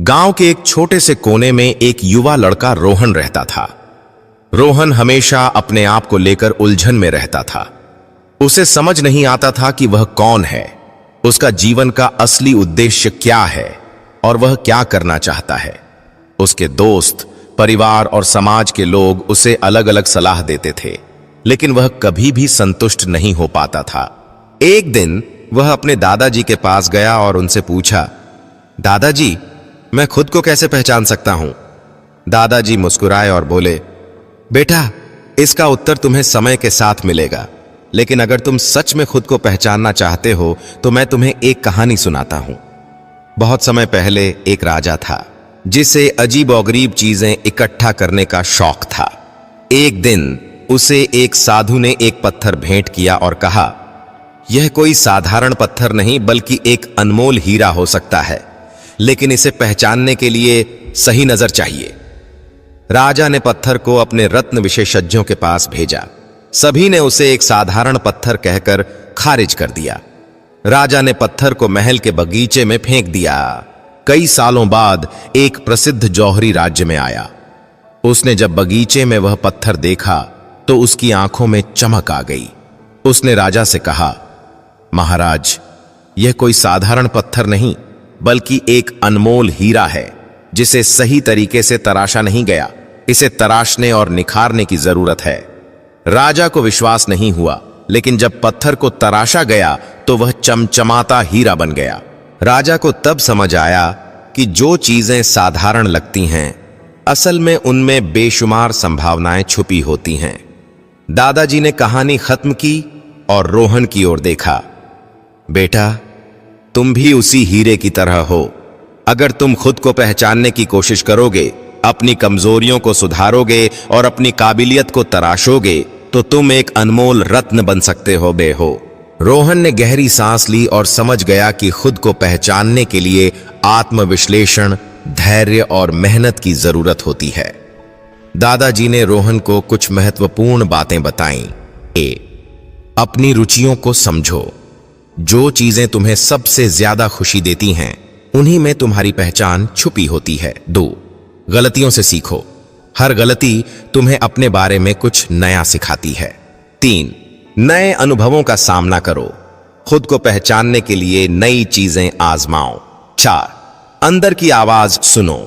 गांव के एक छोटे से कोने में एक युवा लड़का रोहन रहता था। रोहन हमेशा अपने आप को लेकर उलझन में रहता था। उसे समझ नहीं आता था कि वह कौन है, उसका जीवन का असली उद्देश्य क्या है और वह क्या करना चाहता है। उसके दोस्त, परिवार और समाज के लोग उसे अलग अलग सलाह देते थे, लेकिन वह कभी भी संतुष्ट नहीं हो पाता था। एक दिन वह अपने दादाजी के पास गया और उनसे पूछा, दादाजी, मैं खुद को कैसे पहचान सकता हूं? दादाजी मुस्कुराए और बोले, बेटा, इसका उत्तर तुम्हें समय के साथ मिलेगा, लेकिन अगर तुम सच में खुद को पहचानना चाहते हो तो मैं तुम्हें एक कहानी सुनाता हूं। बहुत समय पहले एक राजा था जिसे अजीबोगरीब चीजें इकट्ठा करने का शौक था। एक दिन उसे एक साधु ने एक पत्थर भेंट किया और कहा, यह कोई साधारण पत्थर नहीं बल्कि एक अनमोल हीरा हो सकता है, लेकिन इसे पहचानने के लिए सही नजर चाहिए। राजा ने पत्थर को अपने रत्न विशेषज्ञों के पास भेजा। सभी ने उसे एक साधारण पत्थर कहकर खारिज कर दिया। राजा ने पत्थर को महल के बगीचे में फेंक दिया। कई सालों बाद एक प्रसिद्ध जौहरी राज्य में आया। उसने जब बगीचे में वह पत्थर देखा तो उसकी आंखों में चमक आ गई। उसने राजा से कहा, महाराज, यह कोई साधारण पत्थर नहीं बल्कि एक अनमोल हीरा है जिसे सही तरीके से तराशा नहीं गया। इसे तराशने और निखारने की जरूरत है। राजा को विश्वास नहीं हुआ, लेकिन जब पत्थर को तराशा गया तो वह चमचमाता हीरा बन गया। राजा को तब समझ आया कि जो चीजें साधारण लगती हैं, असल में उनमें बेशुमार संभावनाएं छुपी होती हैं। दादाजी ने कहानी खत्म की और रोहन की ओर देखा। बेटा, तुम भी उसी हीरे की तरह हो। अगर तुम खुद को पहचानने की कोशिश करोगे, अपनी कमजोरियों को सुधारोगे और अपनी काबिलियत को तराशोगे, तो तुम एक अनमोल रत्न बन सकते हो। रोहन ने गहरी सांस ली और समझ गया कि खुद को पहचानने के लिए आत्मविश्लेषण, धैर्य और मेहनत की जरूरत होती है। दादाजी ने रोहन को कुछ महत्वपूर्ण बातें बताईं। अपनी रुचियों को समझो। जो चीजें तुम्हें सबसे ज्यादा खुशी देती हैं, उन्हीं में तुम्हारी पहचान छुपी होती है। 2, गलतियों से सीखो। हर गलती तुम्हें अपने बारे में कुछ नया सिखाती है। 3, नए अनुभवों का सामना करो। खुद को पहचानने के लिए नई चीजें आजमाओ। 4, अंदर की आवाज सुनो।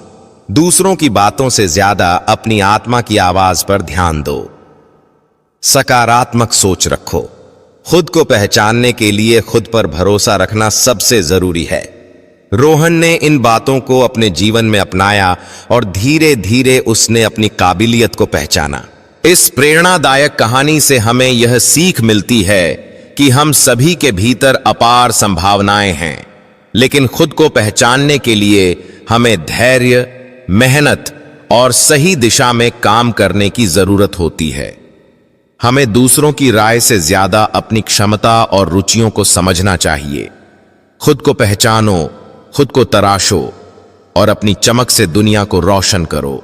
दूसरों की बातों से ज्यादा अपनी आत्मा की आवाज पर ध्यान दो। सकारात्मक सोच रखो। खुद को पहचानने के लिए खुद पर भरोसा रखना सबसे जरूरी है। रोहन ने इन बातों को अपने जीवन में अपनाया और धीरे धीरे उसने अपनी काबिलियत को पहचाना। इस प्रेरणादायक कहानी से हमें यह सीख मिलती है कि हम सभी के भीतर अपार संभावनाएं हैं, लेकिन खुद को पहचानने के लिए हमें धैर्य, मेहनत और सही दिशा में काम करने की जरूरत होती है। हमें दूसरों की राय से ज्यादा अपनी क्षमता और रुचियों को समझना चाहिए। खुद को पहचानो, खुद को तराशो और अपनी चमक से दुनिया को रोशन करो।